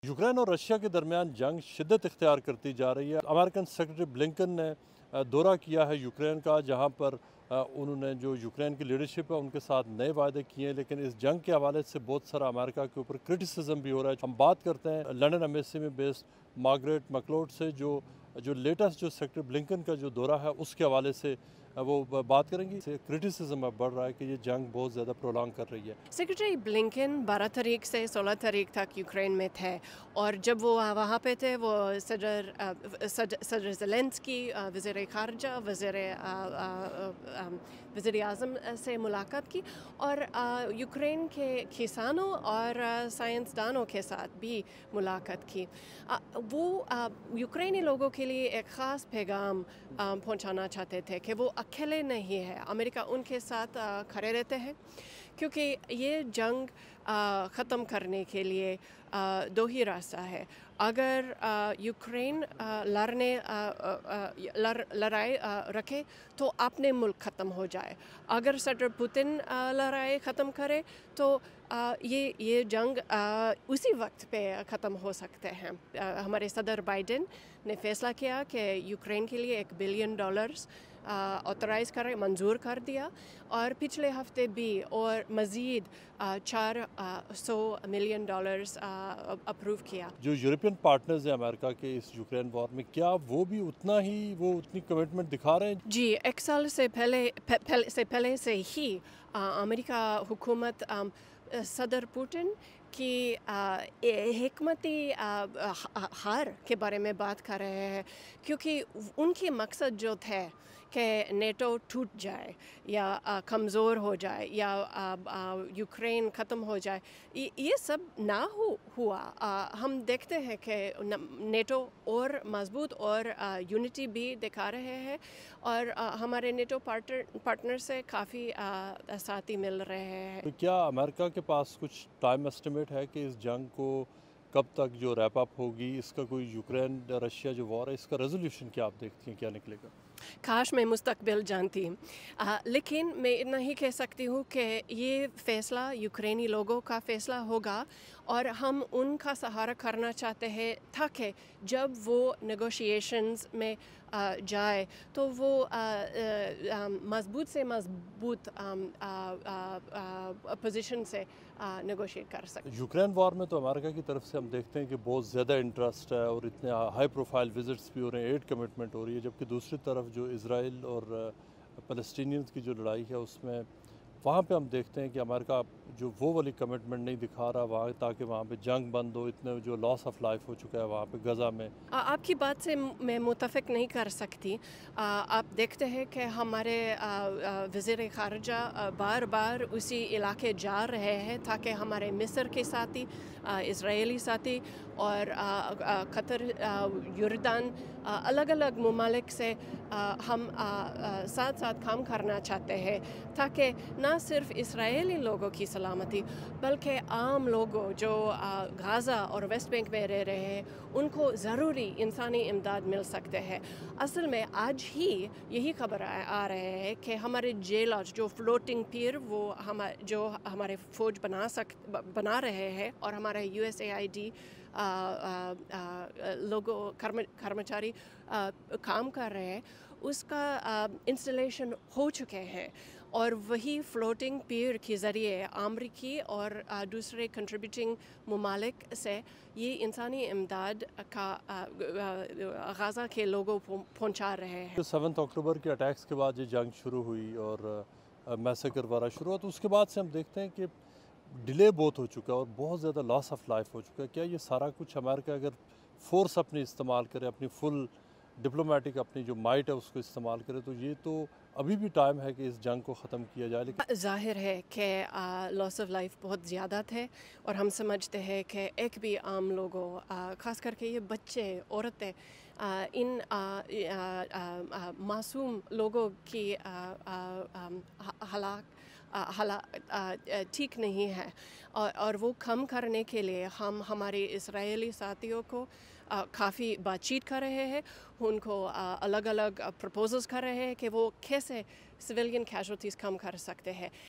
Ukraine और Russia के दरमियान जंग शिद्दत इख्तियार करती जा रही है। अमेरिकन सेक्रेटरी ब्लिंकन ने दौरा किया है यूक्रेन का, जहां पर उन्होंने जो यूक्रेन की लीडरशिप है उनके साथ नए वायदे किए हैं, लेकिन इस जंग के हवाले से बहुत सारा अमेरिका के ऊपर क्रिटिसिज्म भी हो रहा है। हम बात करते हैं लंदन एम्बेसी में बेस्ड मार्गरेट मैकलोड से, जो लेटेस्ट जो सेक्रेटरी ब्लिंकन का जो दौरा है उसके हवाले से वो बात करेंगी। क्रिटिसिज्म बढ़ रहा है कि ये जंग बहुत ज़्यादा प्रोलॉन्ग कर रही है। सेक्रेटरी ब्लिंकन 12 तारीख से 16 तारीख तक यूक्रेन में थे, और जब वो वहाँ पे थे वो सदर ज़ेलेंस्की, वज़ीर ख़ारजा, वज़ीर आज़म से मुलाकात की, और यूक्रेन के किसानों और साइंसदानों के साथ भी मुलाकात की। वो यूक्रेनी लोगों के लिए एक ख़ास पैगाम पहुँचाना चाहते थे कि वो अकेले नहीं है, अमेरिका उनके साथ खड़े रहते हैं, क्योंकि ये जंग ख़त्म करने के लिए दो ही रास्ता है। अगर यूक्रेन लड़ाई रखे तो अपने मुल्क ख़त्म हो जाए, अगर सदर पुतिन लड़ाई ख़त्म करे तो ये जंग उसी वक्त पे ख़त्म हो सकते हैं। हमारे सदर बाइडेन ने फैसला किया कि यूक्रेन के लिए $1 बिलियन ऑथराइज़ मंजूर कर दिया, और पिछले हफ्ते भी और मज़ीद $400 मिलियन अप्रूव किया। जो यूरोपियन पार्टनर्स हैं अमेरिका के इस यूक्रेन वॉर में, क्या वो भी उतनी कमिटमेंट दिखा रहे हैं? जी, एक साल से पहले से ही अमेरिका हुकूमत सदर पुतिन की हिकमती हार के बारे में बात कर रहे हैं, क्योंकि उनकी मकसद जो थे कि नेटो टूट जाए या कमज़ोर हो जाए या यूक्रेन ख़त्म हो जाए, ये सब ना हुआ। हम देखते हैं कि नेटो और मजबूत और यूनिटी भी दिखा रहे हैं, और हमारे नेटो पार्टनर से काफ़ी साथी मिल रहे हैं। तो क्या अमेरिका के पास कुछ टाइम एस्टिमेट है कि इस जंग को कब तक जो रैप अप होगी, इसका कोई यूक्रेन रशिया जो वॉर है इसका रेजोल्यूशन क्या आप देखती हैं, क्या निकलेगा? काश मैं मुस्तकबिल जानती, लेकिन मैं इतना ही कह सकती हूँ कि ये फ़ैसला यूक्रेनी लोगों का फ़ैसला होगा, और हम उनका सहारा करना चाहते हैं ताकि जब वो नेगोशिएशंस में जाए तो वो मज़बूत से मज़बूत पोजीशन से नेगोशिएट कर सकें। यूक्रेन वॉर में तो अमेरिका की तरफ से हम देखते हैं कि बहुत ज़्यादा इंटरेस्ट है और इतने हाई प्रोफाइल विजिट्स भी हो रहे हैं, एड कमिटमेंट हो रही है, जबकि दूसरी तरफ जो इज़राइल और फ़लस्तीनियंस की जो लड़ाई है उसमें वहाँ पे हम देखते हैं कि अमेरिका जो वो वाली कमिटमेंट नहीं दिखा रहा वहाँ, ताकि वहाँ पे जंग बंद हो। इतने जो लॉस ऑफ लाइफ हो चुका है वहाँ पे गज़ा में। आपकी बात से मैं मुतफ़िक नहीं कर सकती। आप देखते हैं कि हमारे वज़ीर ख़ारजा बार बार उसी इलाके जा रहे हैं ताकि हमारे मिस्र के साथी, इज़राइली साथी और कतर, यर्दन, अलग अलग ममालिक से हम साथ साथ काम करना चाहते हैं, ताकि न सिर्फ इस्राएली लोगों की सलामती बल्कि आम लोगों जो गाज़ा और वेस्ट बैंक में रह रहे हैं उनको ज़रूरी इंसानी इमदाद मिल सकते हैं। असल में आज ही यही खबर आ रहे हैं कि हमारे जेल जो फ्लोटिंग पियर वो हमारे फ़ौज बना रहे हैं, और हमारे USAID लोगों कर्मचारी काम कर रहे हैं, उसका इंस्टॉलेशन हो चुके हैं, और वही फ्लोटिंग पियर के ज़रिए अमरीकी और दूसरे कंट्रीब्यूटिंग ममालिक से ये इंसानी इमदाद का गाज़ा के लोगों को पहुंचा रहे हैं। 7 अक्टूबर के अटैक्स के बाद ये जंग शुरू हुई और मैसेकर वाला शुरू हुआ, तो उसके बाद से हम देखते हैं कि डिले बहुत हो चुका है और बहुत ज़्यादा लॉस ऑफ लाइफ हो चुका है। क्या ये सारा कुछ अमेरिका अगर फोर्स अपनी इस्तेमाल करे, अपनी फुल डिप्लोमेटिक अपनी जो माइट है उसको इस्तेमाल करे, तो ये तो अभी भी टाइम है कि इस जंग को ख़त्म किया जाए? लेकिन ज़ाहिर है कि लॉस ऑफ लाइफ बहुत ज़्यादा थे, और हम समझते हैं कि एक भी आम लोगों, ख़ास करके ये बच्चे, औरतें, इन मासूम लोगों की हालात ठीक नहीं है, और वो कम करने के लिए हम हमारे इस्राएली साथियों को काफ़ी बातचीत कर रहे हैं, उनको अलग अलग प्रपोजल्स कर रहे हैं कि वो कैसे सिविलियन कैजुअल्टीज़ कम कर सकते हैं।